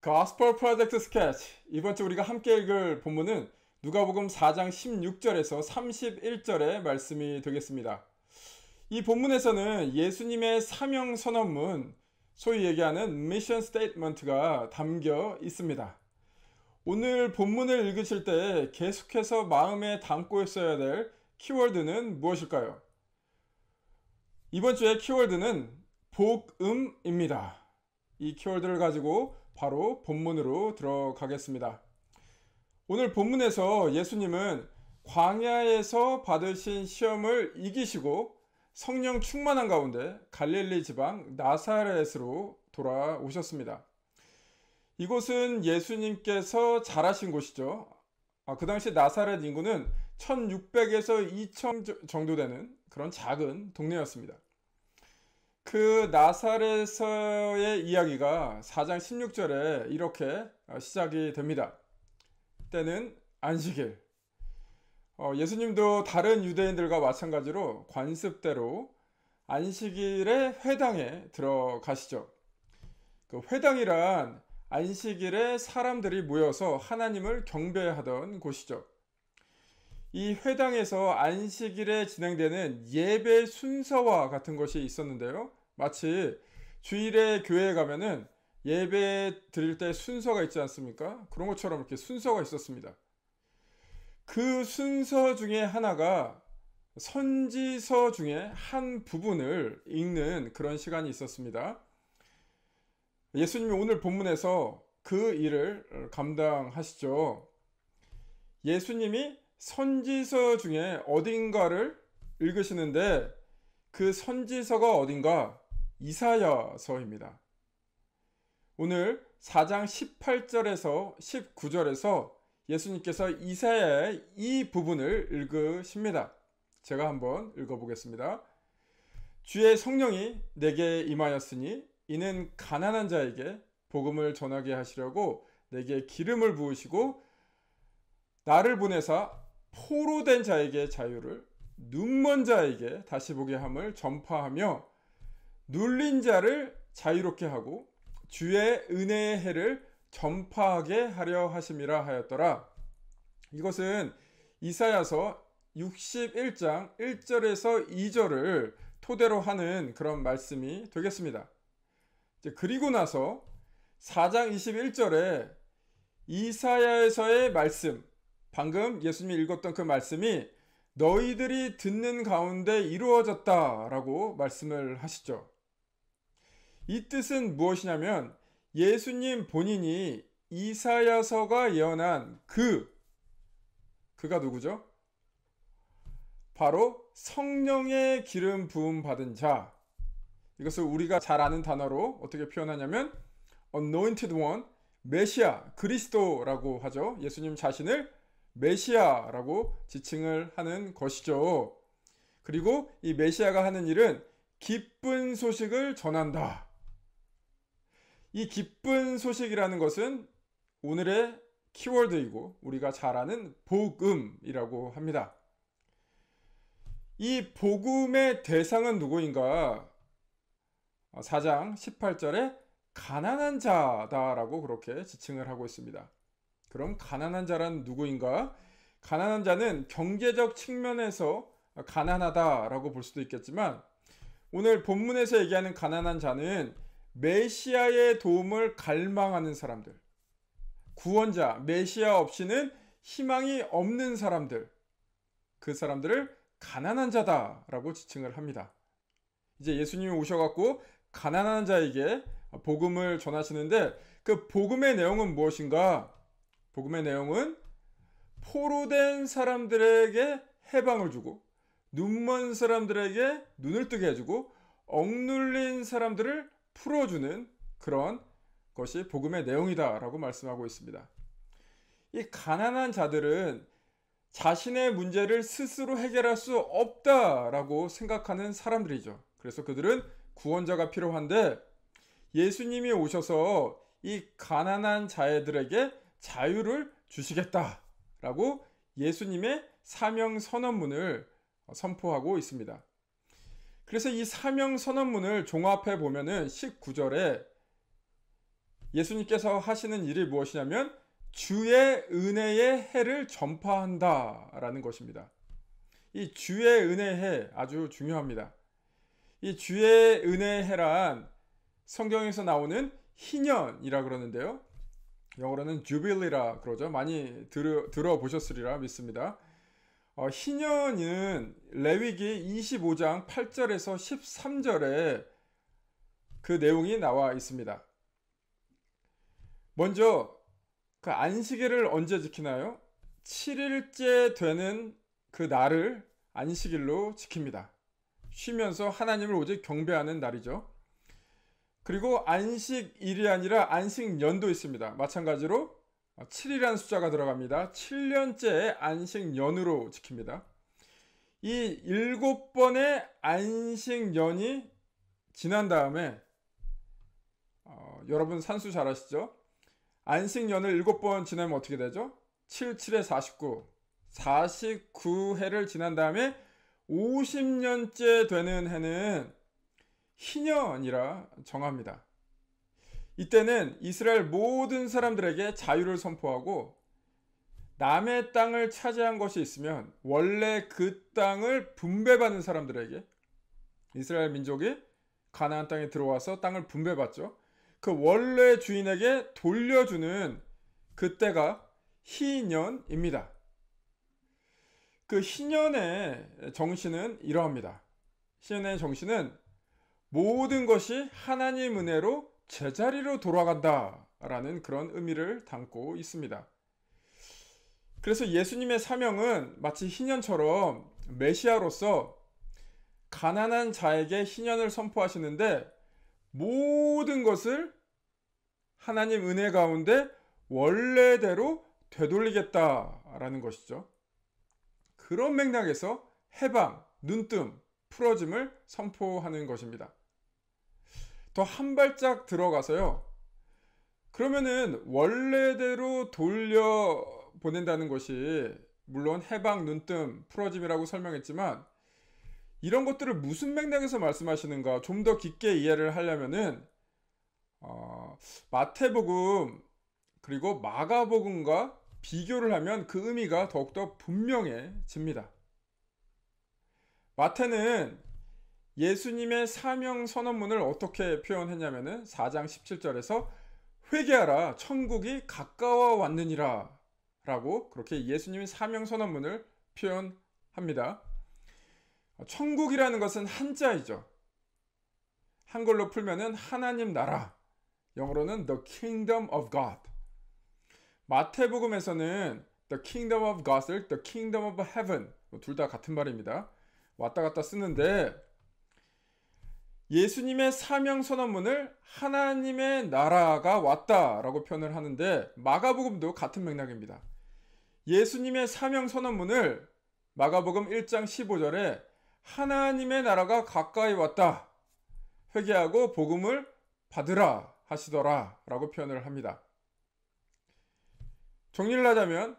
Gospel Project Sketch. 이번 주 우리가 함께 읽을 본문은 누가복음 4장 16절에서 31절의 말씀이 되겠습니다. 이 본문에서는 예수님의 사명 선언문, 소위 얘기하는 미션 스테이트먼트가 담겨 있습니다. 오늘 본문을 읽으실 때 계속해서 마음에 담고 있어야 될 키워드는 무엇일까요? 이번 주의 키워드는 복음입니다. 이 키워드를 가지고 바로 본문으로 들어가겠습니다. 오늘 본문에서 예수님은 광야에서 받으신 시험을 이기시고 성령 충만한 가운데 갈릴리 지방 나사렛으로 돌아오셨습니다. 이곳은 예수님께서 자라신 곳이죠. 그 당시 나사렛 인구는 1600에서 2000 정도 되는 그런 작은 동네였습니다. 그 나사렛의 이야기가 4장 16절에 이렇게 시작이 됩니다. 때는 안식일. 예수님도 다른 유대인들과 마찬가지로 관습대로 안식일에 회당에 들어가시죠. 그 회당이란 안식일에 사람들이 모여서 하나님을 경배하던 곳이죠. 이 회당에서 안식일에 진행되는 예배 순서와 같은 것이 있었는데요. 마치 주일에 교회에 가면은 예배 드릴 때 순서가 있지 않습니까? 그런 것처럼 이렇게 순서가 있었습니다. 그 순서 중에 하나가 선지서 중에 한 부분을 읽는 그런 시간이 있었습니다. 예수님이 오늘 본문에서 그 일을 감당하시죠. 예수님이 선지서 중에 어딘가를 읽으시는데 그 선지서가 어딘가? 이사야서입니다. 오늘 4장 18절에서 19절에서 예수님께서 이사야의 이 부분을 읽으십니다. 제가 한번 읽어보겠습니다. 주의 성령이 내게 임하였으니 이는 가난한 자에게 복음을 전하게 하시려고 내게 기름을 부으시고 나를 보내사 포로된 자에게 자유를, 눈먼 자에게 다시 보게 함을 전파하며 눌린 자를 자유롭게 하고 주의 은혜의 해를 전파하게 하려 하심이라 하였더라. 이것은 이사야서 61장 1절에서 2절을 토대로 하는 그런 말씀이 되겠습니다. 그리고 나서 4장 21절에 이사야에서의 말씀, 방금 예수님이 읽었던 그 말씀이 너희들이 듣는 가운데 이루어졌다라고 말씀을 하시죠. 이 뜻은 무엇이냐면 예수님 본인이 이사야서가 예언한 그가 누구죠? 바로 성령의 기름 부음 받은 자. 이것을 우리가 잘 아는 단어로 어떻게 표현하냐면 anointed one, 메시아, 그리스도라고 하죠. 예수님 자신을 메시아라고 지칭을 하는 것이죠. 그리고 이 메시아가 하는 일은 기쁜 소식을 전한다. 이 기쁜 소식이라는 것은 오늘의 키워드이고 우리가 잘 아는 복음이라고 합니다. 이 복음의 대상은 누구인가? 4장 18절에 가난한 자다라고 그렇게 지칭을 하고 있습니다. 그럼 가난한 자란 누구인가? 가난한 자는 경제적 측면에서 가난하다라고 볼 수도 있겠지만 오늘 본문에서 얘기하는 가난한 자는 메시아의 도움을 갈망하는 사람들, 구원자, 메시아 없이는 희망이 없는 사람들, 그 사람들을 가난한 자다라고 지칭을 합니다. 이제 예수님이 오셔갖고 가난한 자에게 복음을 전하시는데 그 복음의 내용은 무엇인가? 복음의 내용은 포로된 사람들에게 해방을 주고 눈먼 사람들에게 눈을 뜨게 해주고 억눌린 사람들을 풀어주는 그런 것이 복음의 내용이다라고 말씀하고 있습니다. 이 가난한 자들은 자신의 문제를 스스로 해결할 수 없다라고 생각하는 사람들이죠. 그래서 그들은 구원자가 필요한데 예수님이 오셔서 이 가난한 자애들에게 자유를 주시겠다라고 예수님의 사명 선언문을 선포하고 있습니다. 그래서 이 사명 선언문을 종합해 보면은 19절에 예수님께서 하시는 일이 무엇이냐면 주의 은혜의 해를 전파한다라는 것입니다. 이 주의 은혜의 해 아주 중요합니다. 이 주의 은혜의 해란 성경에서 나오는 희년이라 그러는데요. 영어로는 주빌리라 그러죠. 많이 들어보셨으리라 믿습니다. 희년은 레위기 25장 8절에서 13절에 그 내용이 나와 있습니다. 먼저 그 안식일을 언제 지키나요? 7일째 되는 그 날을 안식일로 지킵니다. 쉬면서 하나님을 오직 경배하는 날이죠. 그리고 안식일이 아니라 안식년도 있습니다. 마찬가지로 7이라는 숫자가 들어갑니다. 7년째 안식년으로 지킵니다. 이 7번의 안식년이 지난 다음에 여러분 산수 잘 아시죠? 안식년을 7번 지나면 어떻게 되죠? 7, 7에 49. 49해를 지난 다음에 50년째 되는 해는 희년이라 정합니다. 이때는 이스라엘 모든 사람들에게 자유를 선포하고 남의 땅을 차지한 것이 있으면 원래 그 땅을 분배받는 사람들에게 이스라엘 민족이 가나안 땅에 들어와서 땅을 분배받죠. 그 원래 주인에게 돌려주는 그때가 희년입니다. 그 희년의 정신은 이러합니다. 희년의 정신은 모든 것이 하나님 은혜로 제자리로 돌아간다 라는 그런 의미를 담고 있습니다. 그래서 예수님의 사명은 마치 희년처럼 메시아로서 가난한 자에게 희년을 선포하시는데 모든 것을 하나님 은혜 가운데 원래대로 되돌리겠다라는 것이죠. 그런 맥락에서 해방, 눈뜸, 풀어짐을 선포하는 것입니다. 더 한 발짝 들어가서요. 그러면은 원래대로 돌려보낸다는 것이 물론 해방, 눈뜸, 풀어짐이라고 설명했지만 이런 것들을 무슨 맥락에서 말씀하시는가 좀 더 깊게 이해를 하려면은 마태복음 그리고 마가복음과 비교를 하면 그 의미가 더욱더 분명해집니다. 마태는 예수님의 사명 선언문을 어떻게 표현했냐면은 4장 17절에서 회개하라 천국이 가까워 왔느니라 라고 그렇게 예수님의 사명 선언문을 표현합니다. 천국이라는 것은 한자이죠. 한글로 풀면은 하나님 나라, 영어로는 The Kingdom of God. 마태복음에서는 The Kingdom of God을 The Kingdom of Heaven, 둘 다 같은 말입니다. 왔다 갔다 쓰는데 예수님의 사명 선언문을 하나님의 나라가 왔다라고 표현을 하는데 마가복음도 같은 맥락입니다. 예수님의 사명 선언문을 마가복음 1장 15절에 하나님의 나라가 가까이 왔다. 회개하고 복음을 받으라 하시더라 라고 표현을 합니다. 정리를 하자면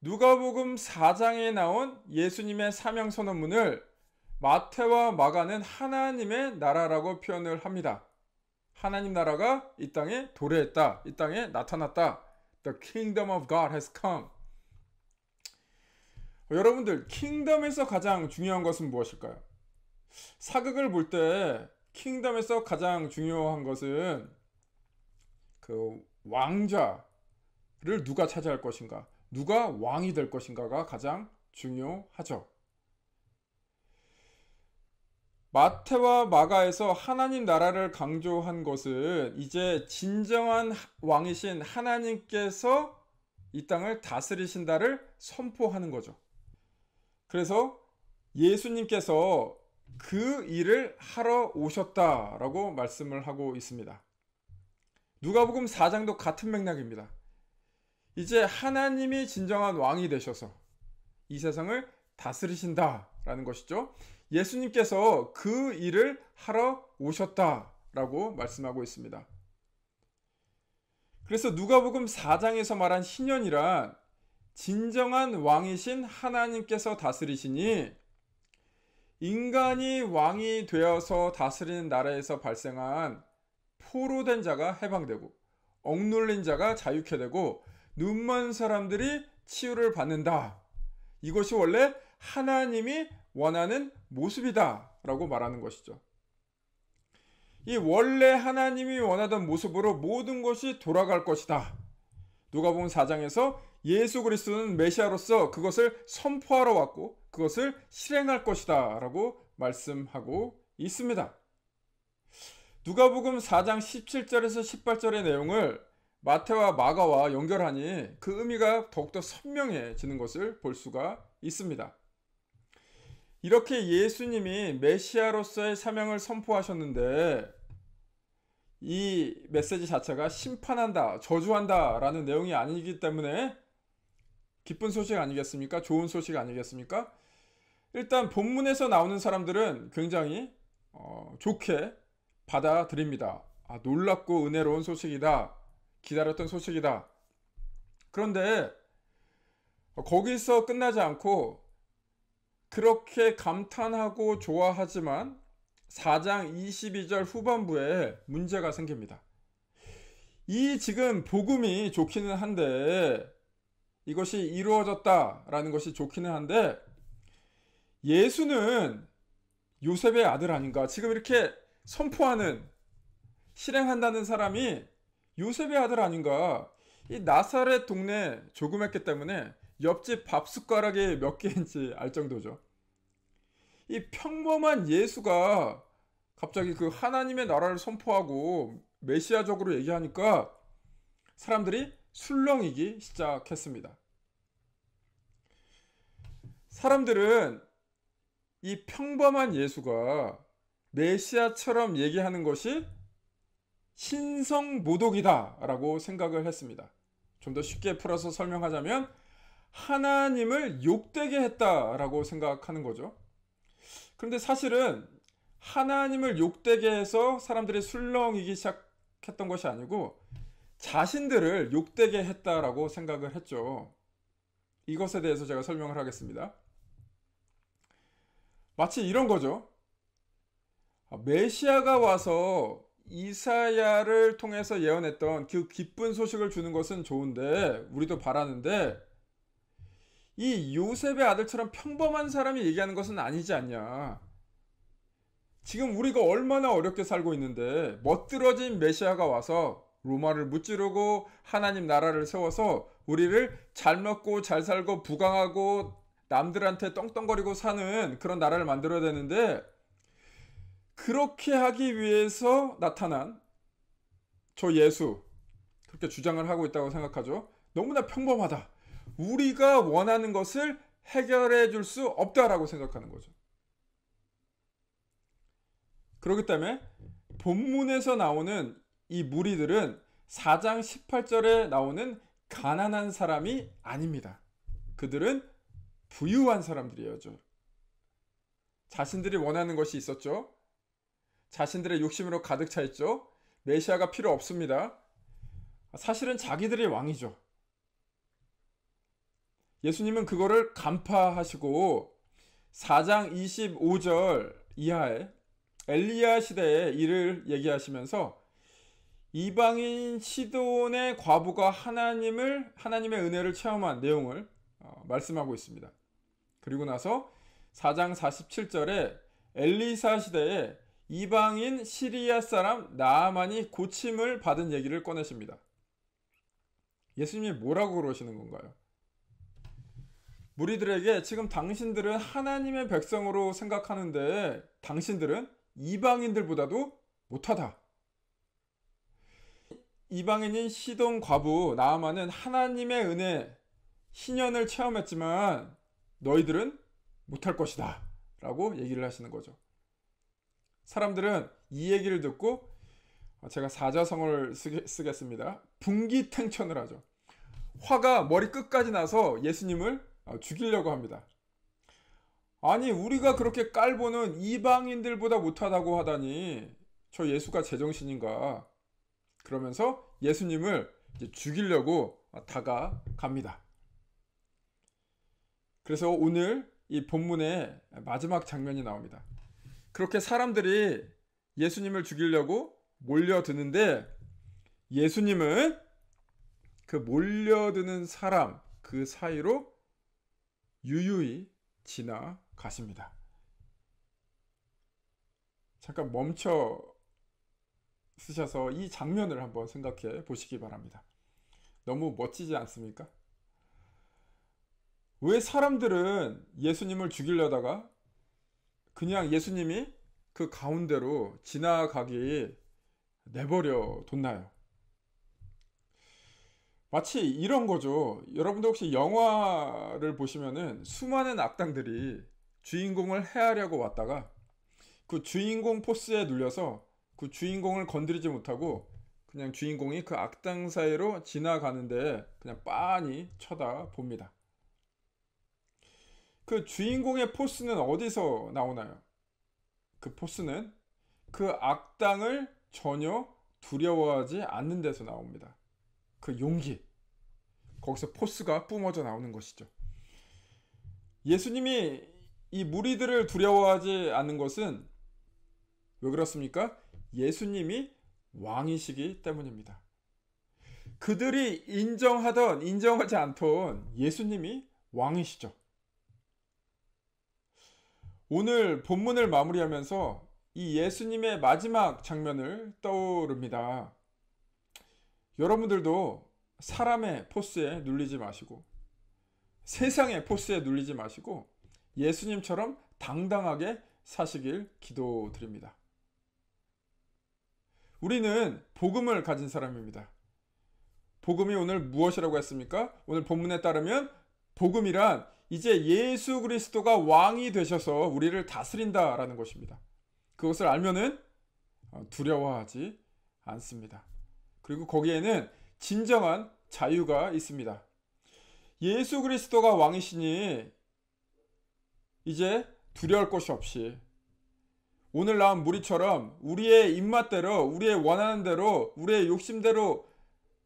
누가복음 4장에 나온 예수님의 사명 선언문을 마태와 마가는 하나님의 나라라고 표현을 합니다. 하나님 나라가 이 땅에 도래했다. 이 땅에 나타났다. The kingdom of God has come. 여러분들, 킹덤에서 가장 중요한 것은 무엇일까요? 사극을 볼 때 킹덤에서 가장 중요한 것은 그 왕좌를 누가 차지할 것인가, 누가 왕이 될 것인가가 가장 중요하죠. 마태와 마가에서 하나님 나라를 강조한 것은 이제 진정한 왕이신 하나님께서 이 땅을 다스리신다를 선포하는 거죠. 그래서 예수님께서 그 일을 하러 오셨다라고 말씀을 하고 있습니다. 누가복음 4장도 같은 맥락입니다. 이제 하나님이 진정한 왕이 되셔서 이 세상을 다스리신다라는 것이죠. 예수님께서 그 일을 하러 오셨다라고 말씀하고 있습니다. 그래서 누가복음 4장에서 말한 희년이란 진정한 왕이신 하나님께서 다스리시니 인간이 왕이 되어서 다스리는 나라에서 발생한 포로된 자가 해방되고 억눌린 자가 자유케 되고 눈먼 사람들이 치유를 받는다. 이것이 원래 하나님이 원하는 모습이다 라고 말하는 것이죠. 이 원래 하나님이 원하던 모습으로 모든 것이 돌아갈 것이다. 누가복음 4장에서 예수 그리스도는 메시아로서 그것을 선포하러 왔고 그것을 실행할 것이다 라고 말씀하고 있습니다. 누가복음 4장 17절에서 18절의 내용을 마태와 마가와 연결하니 그 의미가 더욱더 선명해지는 것을 볼 수가 있습니다. 이렇게 예수님이 메시아로서의 사명을 선포하셨는데 이 메시지 자체가 심판한다, 저주한다 라는 내용이 아니기 때문에 기쁜 소식 아니겠습니까? 좋은 소식 아니겠습니까? 일단 본문에서 나오는 사람들은 굉장히 좋게 받아들입니다. 놀랍고 은혜로운 소식이다. 기다렸던 소식이다. 그런데 거기서 끝나지 않고 그렇게 감탄하고 좋아하지만 4장 22절 후반부에 문제가 생깁니다. 이 지금 복음이 좋기는 한데 이것이 이루어졌다라는 것이 좋기는 한데 예수는 요셉의 아들 아닌가? 지금 이렇게 선포하는 실행한다는 사람이 요셉의 아들 아닌가? 이 나사렛 동네 조그맣기 때문에 옆집 밥 숟가락이 몇 개인지 알 정도죠. 이 평범한 예수가 갑자기 그 하나님의 나라를 선포하고 메시아적으로 얘기하니까 사람들이 술렁이기 시작했습니다. 사람들은 이 평범한 예수가 메시아처럼 얘기하는 것이 신성모독이다 라고 생각을 했습니다. 좀 더 쉽게 풀어서 설명하자면 하나님을 욕되게 했다라고 생각하는 거죠. 그런데 사실은 하나님을 욕되게 해서 사람들이 술렁이기 시작했던 것이 아니고 자신들을 욕되게 했다라고 생각을 했죠. 이것에 대해서 제가 설명을 하겠습니다. 마치 이런 거죠. 메시아가 와서 이사야를 통해서 예언했던 그 기쁜 소식을 주는 것은 좋은데 우리도 바라는데 이 요셉의 아들처럼 평범한 사람이 얘기하는 것은 아니지 않냐. 지금 우리가 얼마나 어렵게 살고 있는데 멋들어진 메시아가 와서 로마를 무찌르고 하나님 나라를 세워서 우리를 잘 먹고 잘 살고 부강하고 남들한테 떵떵거리고 사는 그런 나라를 만들어야 되는데 그렇게 하기 위해서 나타난 저 예수, 그렇게 주장을 하고 있다고 생각하죠. 너무나 평범하다. 우리가 원하는 것을 해결해 줄 수 없다라고 생각하는 거죠. 그렇기 때문에 본문에서 나오는 이 무리들은 4장 18절에 나오는 가난한 사람이 아닙니다. 그들은 부유한 사람들이에요. 자신들이 원하는 것이 있었죠. 자신들의 욕심으로 가득 차 있죠. 메시아가 필요 없습니다. 사실은 자기들이 왕이죠. 예수님은 그거를 간파하시고 4장 25절 이하에 엘리야 시대의 일을 얘기하시면서 이방인 시돈의 과부가 하나님의 은혜를 체험한 내용을 말씀하고 있습니다. 그리고 나서 4장 47절에 엘리사 시대에 이방인 시리아 사람 나아만이 고침을 받은 얘기를 꺼내십니다. 예수님이 뭐라고 그러시는 건가요? 무리들에게 지금 당신들은 하나님의 백성으로 생각하는데 당신들은 이방인들보다도 못하다. 이방인인 시돈 과부 나아만은 하나님의 은혜 희년을 체험했지만 너희들은 못할 것이다 라고 얘기를 하시는 거죠. 사람들은 이 얘기를 듣고 제가 사자성어를 쓰겠습니다. 분기탱천을 하죠. 화가 머리 끝까지 나서 예수님을 죽이려고 합니다. 아니 우리가 그렇게 깔보는 이방인들보다 못하다고 하다니 저 예수가 제정신인가. 그러면서 예수님을 이제 죽이려고 다가갑니다. 그래서 오늘 이 본문의 마지막 장면이 나옵니다. 그렇게 사람들이 예수님을 죽이려고 몰려드는데 예수님은 그 몰려드는 사람 그 사이로 유유히 지나가십니다. 잠깐 멈춰 쓰셔서 이 장면을 한번 생각해 보시기 바랍니다. 너무 멋지지 않습니까? 왜 사람들은 예수님을 죽이려다가 그냥 예수님이 그 가운데로 지나가기 내버려 뒀나요? 마치 이런 거죠. 여러분도 혹시 영화를 보시면은 수많은 악당들이 주인공을 해하려고 왔다가 그 주인공 포스에 눌려서 그 주인공을 건드리지 못하고 그냥 주인공이 그 악당 사이로 지나가는데 그냥 빤히 쳐다봅니다. 그 주인공의 포스는 어디서 나오나요? 그 포스는 그 악당을 전혀 두려워하지 않는 데서 나옵니다. 그 용기. 거기서 포스가 뿜어져 나오는 것이죠. 예수님이 이 무리들을 두려워하지 않는 것은 왜 그렇습니까? 예수님이 왕이시기 때문입니다. 그들이 인정하던 인정하지 않던 예수님이 왕이시죠. 오늘 본문을 마무리하면서 이 예수님의 마지막 장면을 떠오릅니다. 여러분들도 사람의 포스에 눌리지 마시고 세상의 포스에 눌리지 마시고 예수님처럼 당당하게 사시길 기도드립니다. 우리는 복음을 가진 사람입니다. 복음이 오늘 무엇이라고 했습니까? 오늘 본문에 따르면 복음이란 이제 예수 그리스도가 왕이 되셔서 우리를 다스린다라는 것입니다. 그것을 알면은 두려워하지 않습니다. 그리고 거기에는 진정한 자유가 있습니다. 예수 그리스도가 왕이시니 이제 두려울 것이 없이 오늘 나온 무리처럼 우리의 입맛대로 우리의 원하는 대로 우리의 욕심대로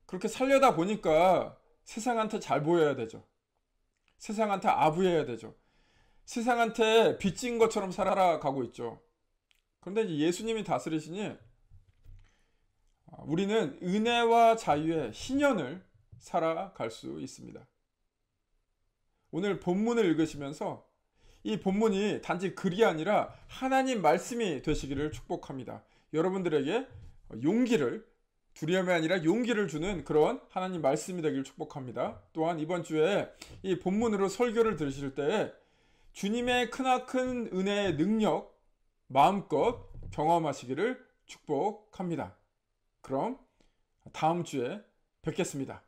그렇게 살려다 보니까 세상한테 잘 보여야 되죠. 세상한테 아부해야 되죠. 세상한테 빚진 것처럼 살아가고 있죠. 그런데 이제 예수님이 다스리시니 우리는 은혜와 자유의 신년을 살아갈 수 있습니다. 오늘 본문을 읽으시면서 이 본문이 단지 글이 아니라 하나님 말씀이 되시기를 축복합니다. 여러분들에게 용기를, 두려움이 아니라 용기를 주는 그런 하나님 말씀이 되기를 축복합니다. 또한 이번 주에 이 본문으로 설교를 들으실 때 주님의 크나큰 은혜의 능력 마음껏 경험하시기를 축복합니다. 그럼 다음 주에 뵙겠습니다.